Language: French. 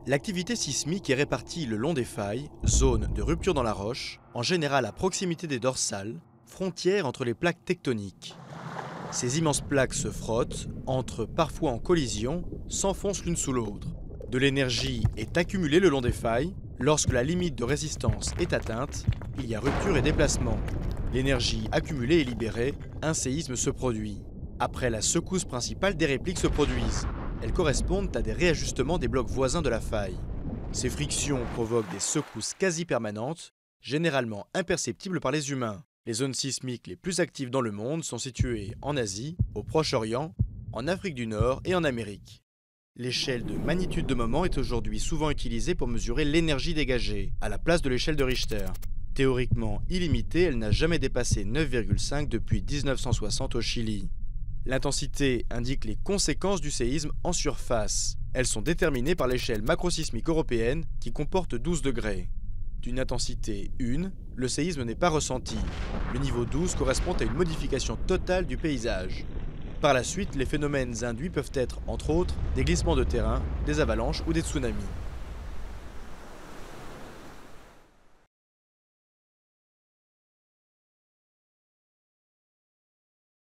L'activité sismique est répartie le long des failles, zones de rupture dans la roche, en général à proximité des dorsales, frontières entre les plaques tectoniques. Ces immenses plaques se frottent, entrent parfois en collision, s'enfoncent l'une sous l'autre. De l'énergie est accumulée le long des failles. Lorsque la limite de résistance est atteinte, il y a rupture et déplacement. L'énergie accumulée est libérée, un séisme se produit. Après la secousse principale, des répliques se produisent. Elles correspondent à des réajustements des blocs voisins de la faille. Ces frictions provoquent des secousses quasi permanentes, généralement imperceptibles par les humains. Les zones sismiques les plus actives dans le monde sont situées en Asie, au Proche-Orient, en Afrique du Nord et en Amérique. L'échelle de magnitude de moment est aujourd'hui souvent utilisée pour mesurer l'énergie dégagée, à la place de l'échelle de Richter. Théoriquement illimitée, elle n'a jamais dépassé 9,5 depuis 1960 au Chili. L'intensité indique les conséquences du séisme en surface. Elles sont déterminées par l'échelle macrosismique européenne qui comporte 12 degrés. D'une intensité 1, le séisme n'est pas ressenti. Le niveau 12 correspond à une modification totale du paysage. Par la suite, les phénomènes induits peuvent être, entre autres, des glissements de terrain, des avalanches ou des tsunamis.